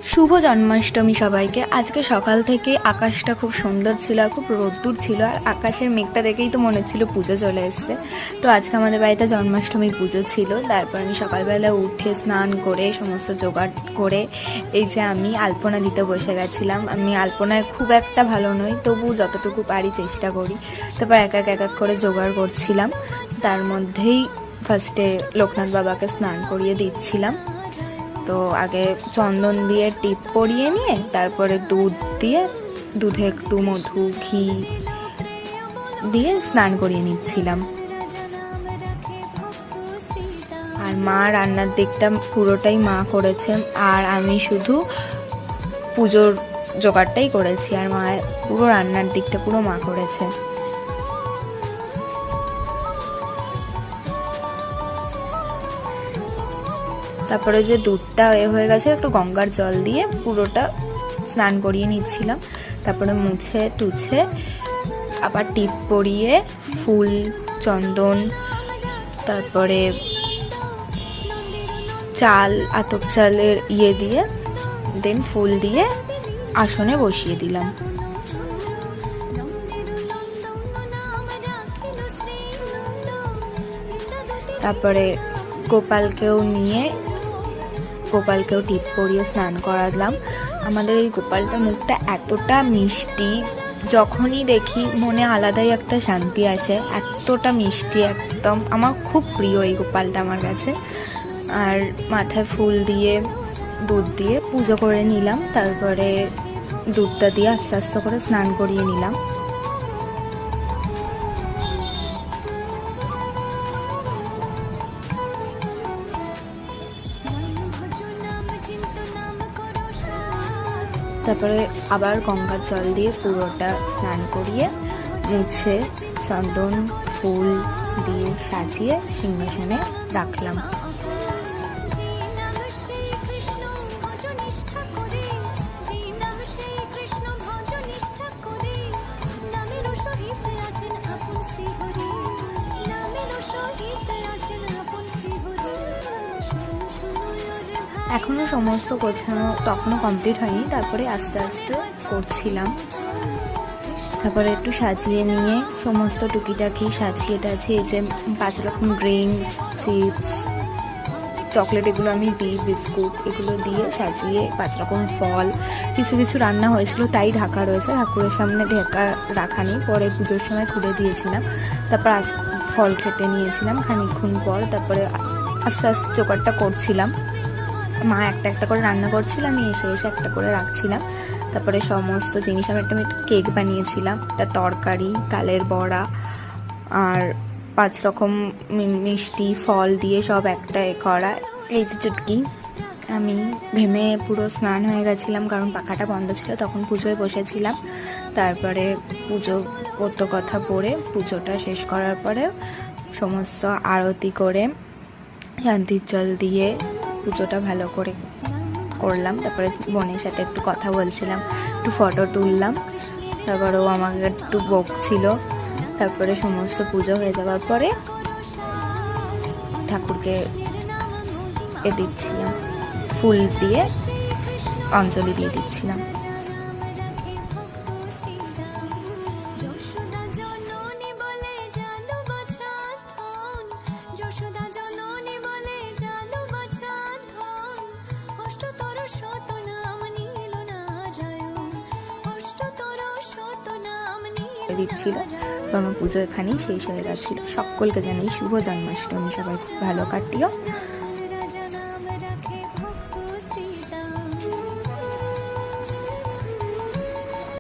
শুভ জন্মাষ্টমী সবাইকে। আজকে সকাল থেকে আকাশটা খুব সুন্দর ছিল আর খুব রোদ্দুর ছিল, আর আকাশের মেঘটা দেখেই তো মনে হচ্ছিল পুজো চলে এসছে। তো আজকে আমাদের বাড়িতে জন্মাষ্টমীর পুজো ছিল। তারপর আমি সকালবেলা উঠে স্নান করে সমস্ত জোগাড় করে এই যে আমি আলপনা দিতে বসে গেছিলাম। আমি আলপনায় খুব একটা ভালো নই, তবু যতটুকু পারি চেষ্টা করি। তারপর এক এক করে জোগাড় করছিলাম। তার মধ্যেই ফার্স্টে লোকনাথ বাবাকে স্নান করিয়ে দিচ্ছিলাম। তো আগে চন্দন দিয়ে টিপ পরিয়ে নিয়ে তারপরে দুধ দিয়ে, দুধে একটু মধু ঘি দিয়ে স্নান করিয়ে নিচ্ছিলাম। আর মা রান্নার দিকটা পুরোটাই মা করেছে, আর আমি শুধু পুজোর জোগাড়টাই করেছি, আর মা পুরো রান্নার দিকটা পুরো মা করেছে। তারপরে যে দুধটা হয়ে গেছে একটু গঙ্গার জল দিয়ে পুরোটা স্নান করিয়ে নিচ্ছিলাম। তারপরে মুছে টুছে আবার টিপ পরিয়ে ফুল চন্দন তারপরে চাল আতপ চালের দিয়ে দেন ফুল দিয়ে আসনে বসিয়ে দিলাম। তারপরে গোপালকেও টিপ পরিয়ে স্নান করালাম। আমাদের এই গোপালটার মুখটা এতটা মিষ্টি, যখনই দেখি মনে আলাদাই একটা শান্তি আসে। এতটা মিষ্টি, একদম আমার খুব প্রিয় এই গোপালটা আমার কাছে। আর মাথায় ফুল দিয়ে দুধ দিয়ে পুজো করে নিলাম। তারপরে দুধটা দিয়ে আস্তে আস্তে করে স্নান করিয়ে নিলাম। তারপরে আবার গঙ্গার জল দিয়ে পুরোটা স্নান করিয়ে মুছে চন্দন ফুল দিয়ে সাজিয়ে সিংহাসনে রাখলাম। এখনো সমস্ত গোছানো তখনও কমপ্লিট হয়নি, তারপরে আস্তে আস্তে করছিলাম। তারপরে একটু সাজিয়ে নিয়ে সমস্ত টুকিটাকি সাজিয়ে টাজিয়ে, এই যে 5 রকম ড্রিঙ্কস চিপস চকলেট এগুলো আমি দিই, বিস্কুট এগুলো দিয়ে সাজিয়ে 5 রকম ফল, কিছু কিছু রান্না হয়েছিল তাই ঢাকা রয়েছে, ঠাকুরের সামনে ঢাকা রাখা নেই, পরে পুজোর সময় খুলে দিয়েছিলাম। তারপর ফল কেটে নিয়েছিলাম খানিকক্ষণ পর। তারপরে আস্তে আস্তে জোগাড়টা করছিলাম। মা একটা একটা করে রান্না করছিল, আমি এসে একটা করে রাখছিলাম। তারপরে সমস্ত জিনিস আমি একটা কেক বানিয়েছিলাম, একটা তরকারি, তালের বড়া আর 5 রকম মিষ্টি ফল দিয়ে সব একটা করা। এই যে চুটকি, আমি ঘেমে পুরো স্নান হয়ে গেছিলাম কারণ পাখাটা বন্ধ ছিল, তখন পুজোয় বসেছিলাম। তারপরে পুজো কথা পড়ে পুজোটা শেষ করার পরে সমস্ত আরতি করে শান্তির জল দিয়ে পুজোটা ভালো করে করলাম। তারপরে বোনের সাথে একটু কথা বলছিলাম, একটু ফটো তুললাম। তারপরে ও আমাকে একটু বকছিল। তারপরে সমস্ত পুজো হয়ে যাওয়ার পরে ঠাকুরকে দিচ্ছিলাম, ফুল দিয়ে অঞ্জলি দিয়ে দিচ্ছিলাম। দিচ্ছিল। তো আমার পুজো এখানেই শেষ হয়ে গেছিল। সকলকে জানাই শুভ জন্মাষ্টমী, সবাই খুব ভালো কাটিও।